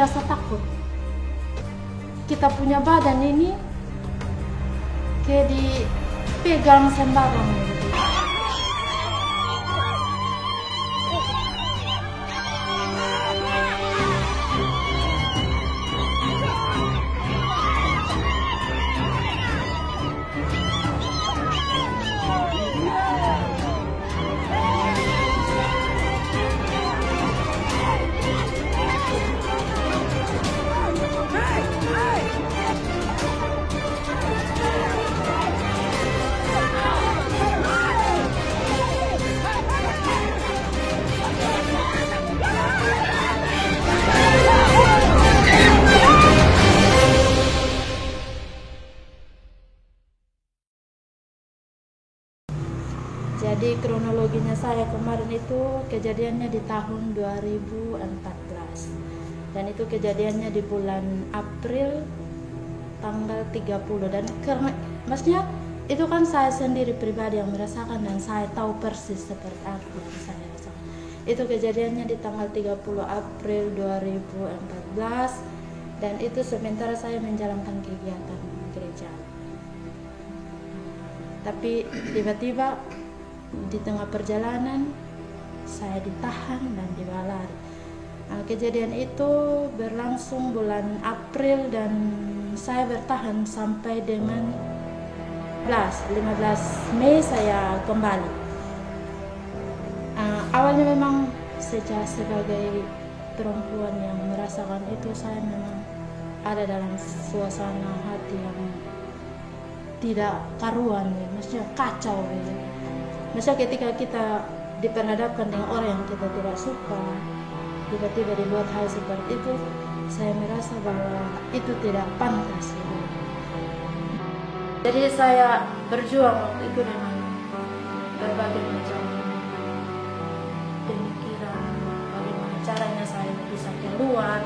merasa takut. Kita punya badan ini kayak dipegang sembarang gitu. Jadi kronologinya saya kemarin itu kejadiannya di tahun 2014. Dan itu kejadiannya di bulan April tanggal 30. Dan karena maksudnya itu kan saya sendiri pribadi yang merasakan dan saya tahu persis seperti apa yang saya rasakan. Itu kejadiannya di tanggal 30 April 2014 dan itu sementara saya menjalankan kegiatan gereja. Tapi tiba-tiba di tengah perjalanan saya ditahan dan dibawa lari. Kejadian itu berlangsung bulan April dan saya bertahan sampai dengan 15 Mei saya kembali. Awalnya memang sebagai perempuan yang merasakan itu, saya memang ada dalam suasana hati yang tidak karuan, maksudnya kacau gitu. Misalnya ketika kita diperhadapkan dengan orang yang kita tidak suka, tiba-tiba dibuat hal seperti itu, saya merasa bahwa itu tidak pantas gitu. Jadi saya berjuang waktu itu dengan berbagai macam pemikiran, bagaimana caranya saya bisa keluar,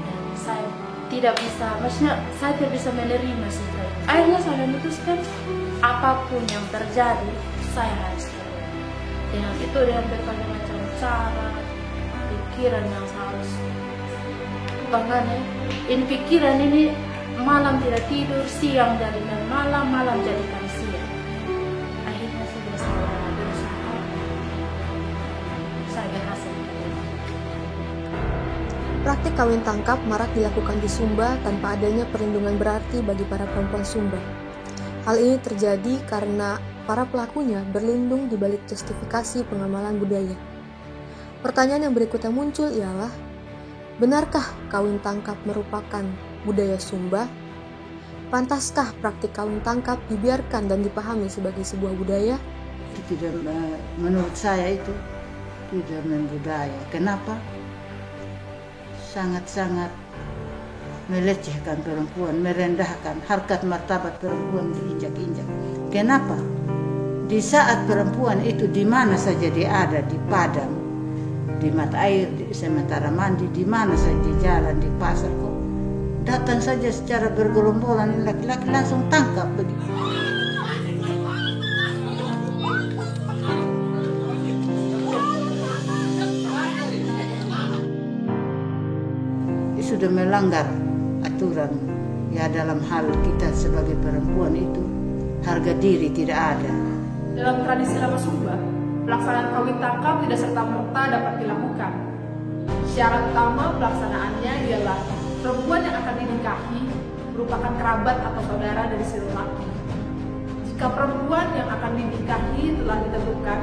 dan saya tidak bisa, maksudnya saya tidak bisa menerima sikap. Akhirnya saya memutuskan apapun yang terjadi, saya harus keluar. Dengan itu, dengan berbagai macam cara, pikiran yang harus bahkan ini pikiran ini malam tidak tidur, siang jadikan malam, malam jadikan siang. Akhirnya sudah saya berusaha, saya berhasil. Praktik kawin tangkap marak dilakukan di Sumba tanpa adanya perlindungan berarti bagi para perempuan Sumba. Hal ini terjadi karena para pelakunya berlindung di balik justifikasi pengamalan budaya. Pertanyaan yang berikutnya muncul ialah, benarkah kawin tangkap merupakan budaya Sumba? Pantaskah praktik kawin tangkap dibiarkan dan dipahami sebagai sebuah budaya? Tidak, menurut saya itu tidak membudaya. Kenapa? Sangat-sangat melecehkan perempuan, merendahkan harkat martabat perempuan, diinjak-injak. Kenapa? Di saat perempuan itu di mana saja dia ada, di padang, di mata air, di sementara mandi, di mana saja, di jalan, di pasar, kok datang saja secara bergerombolan laki-laki langsung tangkap begitu. Dia sudah melanggar aturan ya, dalam hal kita sebagai perempuan itu harga diri tidak ada. Dalam tradisi lama Sumba, pelaksanaan kawin tangkap tidak serta-merta dapat dilakukan. Syarat utama pelaksanaannya ialah perempuan yang akan dinikahi merupakan kerabat atau saudara dari si lelaki. Jika perempuan yang akan dinikahi telah ditentukan,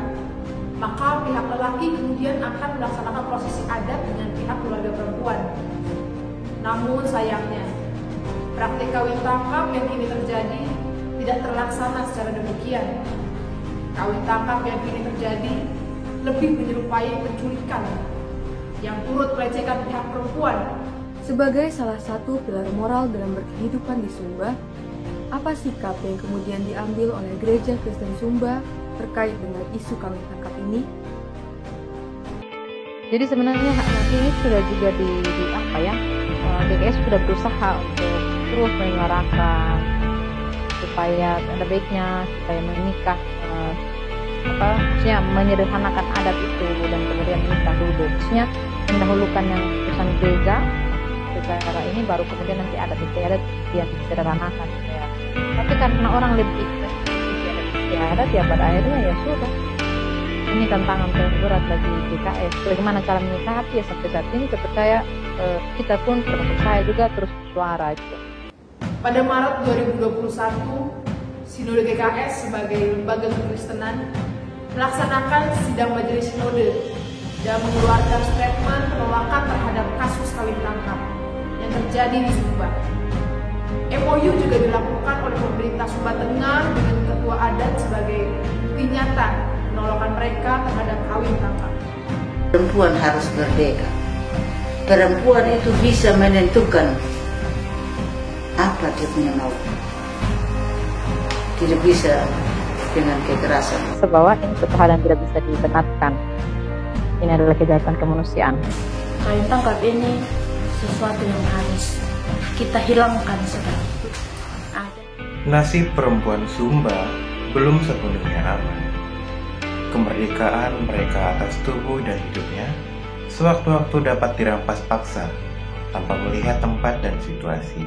maka pihak lelaki kemudian akan melaksanakan prosesi adat dengan pihak keluarga perempuan. Namun sayangnya, praktik kawin tangkap yang kini terjadi tidak terlaksana secara demikian. Kawin tangkap yang kini terjadi lebih menyerupai penculikan yang turut melecehkan pihak perempuan. Sebagai salah satu pilar moral dalam berkehidupan di Sumba, apa sikap yang kemudian diambil oleh Gereja Kristen Sumba terkait dengan isu kawin tangkap ini? Jadi sebenarnya hak mati ini sudah juga DKS sudah berusaha untuk terus menyuarakan supaya ada baiknya, supaya menikah, maksudnya menyederhanakan adat itu dan kemudian menikah dulu, maksudnya mendahulukan yang keputusan gereja secara ini baru kemudian nanti ada istiadat yang disederhanakan ya. Tapi karena orang lebih istiadat ya pada akhirnya ya sudah, ini tantangan terberat bagi DKS. Bagaimana cara menyikapi ya sampai saat ini tetap saya kita pun termasuk saya juga terus bersuara gitu. Pada Maret 2021, Sinode GKS sebagai lembaga kekristenan melaksanakan sidang majelis sinode dan mengeluarkan statement penolakan terhadap kasus kawin tangkap yang terjadi di Sumba. MOU juga dilakukan oleh pemerintah Sumba Tengah dengan ketua adat sebagai bukti nyata penolakan mereka terhadap kawin tangkap. Perempuan harus merdeka. Perempuan itu bisa menentukan apa dia punya mau. Tidak bisa dengan kekerasan. Bahwa ini suatu hal yang tidak bisa dibenarkan. Ini adalah kejahatan kemanusiaan. Kawin tangkap ini sesuatu yang harus kita hilangkan sekarang. Nasib perempuan Sumba belum sepenuhnya aman. Kemerdekaan mereka atas tubuh dan hidupnya sewaktu-waktu dapat dirampas paksa tanpa melihat tempat dan situasi.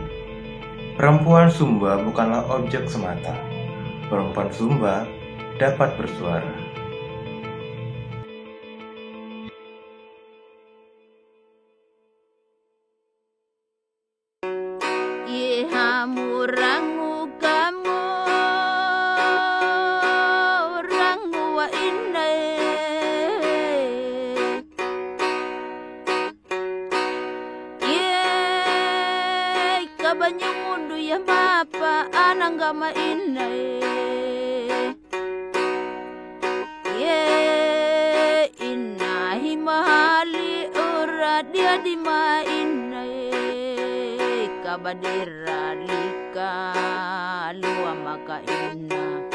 Perempuan Sumba bukanlah objek semata. Perempuan Sumba dapat bersuara. Banyamundu ya mapa ananggama inai ye inahi mahali ura dia di mainai kabadira lika lua maka ina